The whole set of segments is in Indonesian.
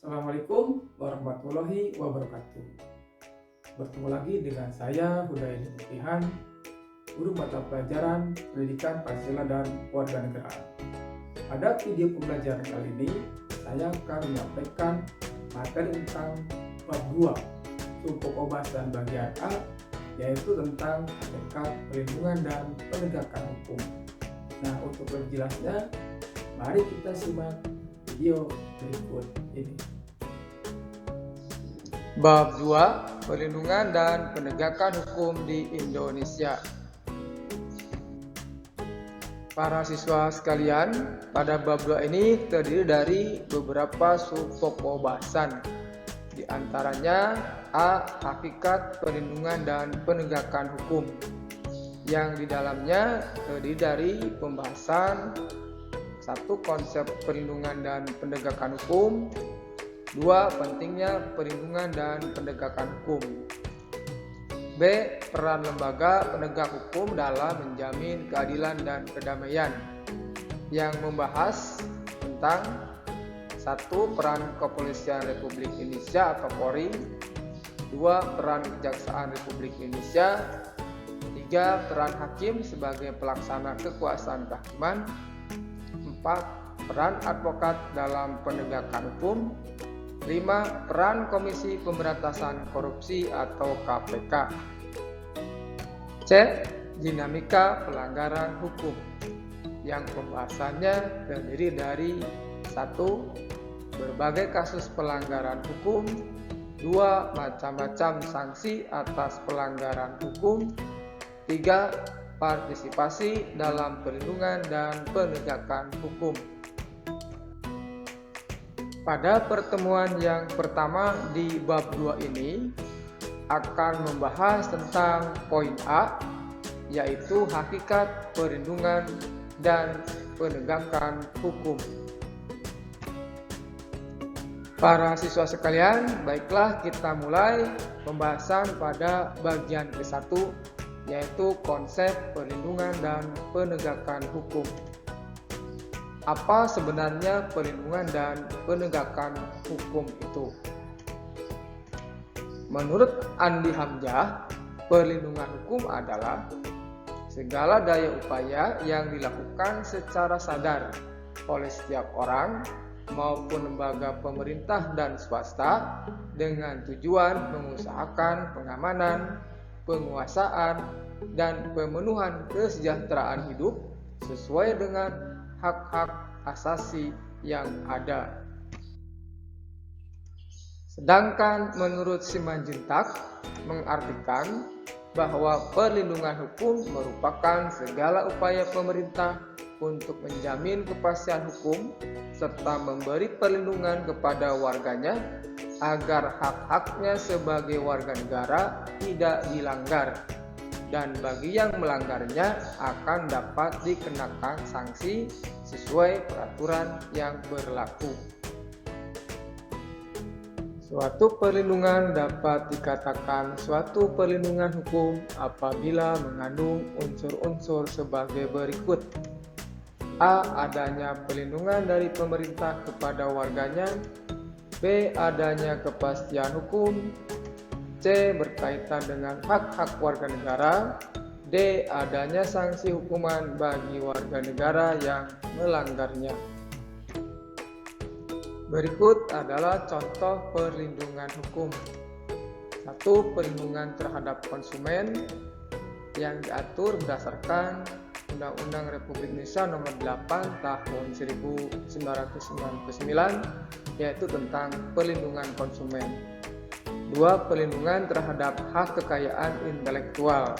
Assalamualaikum warahmatullahi wabarakatuh. Bertemu lagi dengan saya Hudayani Mutihan, guru mata pelajaran Pendidikan Pancasila dan Kewarganegaraan. Pada video pembelajaran kali ini, saya akan menyampaikan materi tentang bab 2, subpokok bahasan bagian A, yaitu tentang hakikat perlindungan dan penegakan hukum. Nah, untuk lebih jelasnya, mari kita simak video berikut ini. Bab 2, Perlindungan dan Penegakan Hukum di Indonesia. Para siswa sekalian, pada bab 2 ini terdiri dari beberapa subpokok bahasan. Di antaranya A. Hakikat perlindungan dan penegakan hukum, yang di dalamnya terdiri dari pembahasan 1. Konsep perlindungan dan penegakan hukum, 2. Pentingnya perlindungan dan penegakan hukum. B. Peran lembaga penegak hukum dalam menjamin keadilan dan kedamaian, yang membahas tentang 1. Peran Kepolisian Republik Indonesia atau Polri, 2. Peran Kejaksaan Republik Indonesia, 3. Peran hakim sebagai pelaksana kekuasaan kehakiman, 4. Peran advokat dalam penegakan hukum, 5. Peran Komisi Pemberantasan Korupsi atau KPK. C. Dinamika pelanggaran hukum, yang pembahasannya terdiri dari 1. Berbagai kasus pelanggaran hukum, 2. Macam-macam sanksi atas pelanggaran hukum, 3. Partisipasi dalam perlindungan dan penegakan hukum. Pada pertemuan yang pertama di bab 2 ini akan membahas tentang poin A, yaitu hakikat perlindungan dan penegakan hukum. Para siswa sekalian, baiklah kita mulai pembahasan pada bagian ke-1, yaitu konsep perlindungan dan penegakan hukum. Apa sebenarnya perlindungan dan penegakan hukum itu? Menurut Andi Hamzah, perlindungan hukum adalah segala daya upaya yang dilakukan secara sadar oleh setiap orang maupun lembaga pemerintah dan swasta dengan tujuan mengusahakan pengamanan, penguasaan, dan pemenuhan kesejahteraan hidup sesuai dengan hak-hak asasi yang ada. Sedangkan menurut Simanjuntak mengartikan bahwa perlindungan hukum merupakan segala upaya pemerintah untuk menjamin kepastian hukum serta memberi perlindungan kepada warganya agar hak-haknya sebagai warga negara tidak dilanggar, dan bagi yang melanggarnya akan dapat dikenakan sanksi sesuai peraturan yang berlaku. Suatu perlindungan dapat dikatakan suatu perlindungan hukum apabila mengandung unsur-unsur sebagai berikut. A. Adanya perlindungan dari pemerintah kepada warganya, B. Adanya kepastian hukum, C. Berkaitan dengan hak-hak warga negara, D. Adanya sanksi hukuman bagi warga negara yang melanggarnya. Berikut adalah contoh perlindungan hukum. 1. Perlindungan terhadap konsumen yang diatur berdasarkan Undang-Undang Republik Indonesia Nomor 8 Tahun 1999, yaitu tentang perlindungan konsumen. 2. Perlindungan terhadap hak kekayaan intelektual,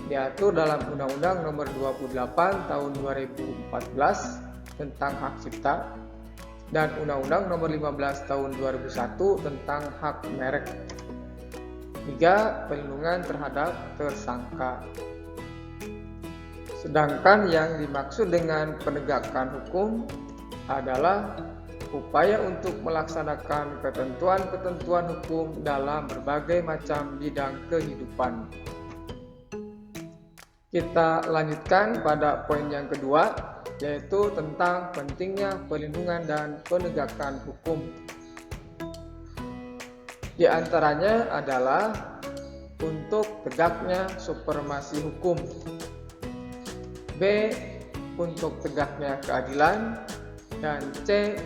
diatur dalam Undang-Undang Nomor 28 Tahun 2014 tentang hak cipta dan Undang-Undang Nomor 15 Tahun 2001 tentang hak merek. 3. Perlindungan terhadap tersangka. Sedangkan yang dimaksud dengan penegakan hukum adalah upaya untuk melaksanakan ketentuan-ketentuan hukum dalam berbagai macam bidang kehidupan. Kita lanjutkan pada poin yang kedua, yaitu tentang pentingnya perlindungan dan penegakan hukum. Di antaranya adalah untuk tegaknya supremasi hukum, B. untuk tegaknya keadilan, dan C.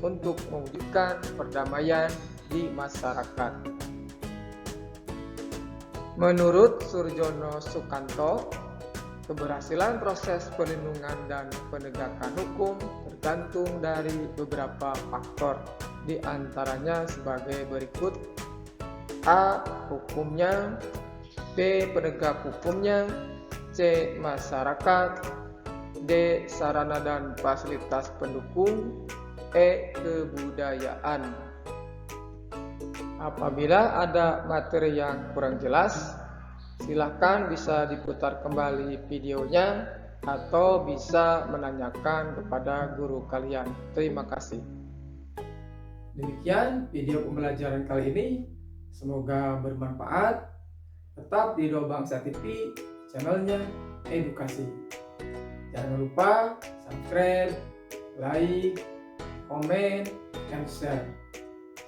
untuk mewujudkan perdamaian di masyarakat. Menurut Surjono Sukanto, keberhasilan proses perlindungan dan penegakan hukum tergantung dari beberapa faktor, di antaranya sebagai berikut: A. hukumnya, B. penegak hukumnya, C. masyarakat, D. sarana dan fasilitas pendukung, E. kebudayaan. Apabila ada materi yang kurang jelas, silakan bisa diputar kembali videonya atau bisa menanyakan kepada guru kalian. Terima kasih. Demikian video pembelajaran kali ini. Semoga bermanfaat. Tetap di Doa Bangsa TV, channelnya edukasi. Jangan lupa subscribe, like, komen, dan share.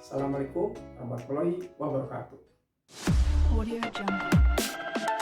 Assalamualaikum warahmatullahi wabarakatuh. Audio Jungle.